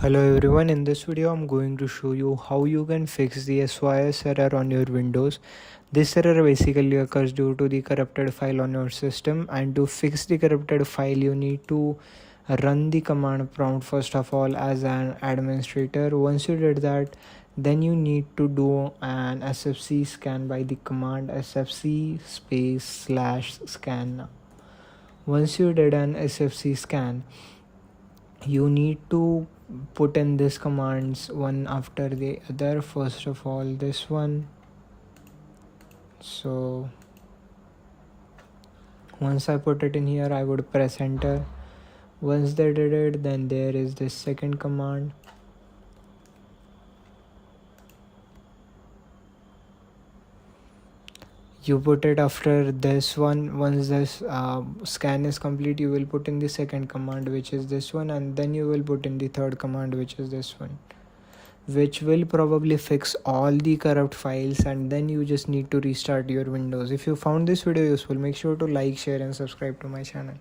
Hello everyone, in this video I'm going to show you how you can fix the SYS error on your Windows. This error basically occurs due to the corrupted file on your system, and to fix the corrupted file you need to run the command prompt first of all as an administrator. Once you did that, then you need to do an SFC scan by the command SFC /scan. Once you did an SFC scan, you need to put in these commands one after the other. First of all, this one. So once I put it in here, I would press enter. Once they did it, then there is this second command. You put it after this one. Once this scan is complete, you will put in the second command, which is this one, and then you will put in the third command, which is this one, which will probably fix all the corrupt files, and then you just need to restart your Windows. If you found this video useful, make sure to like, share and subscribe to my channel.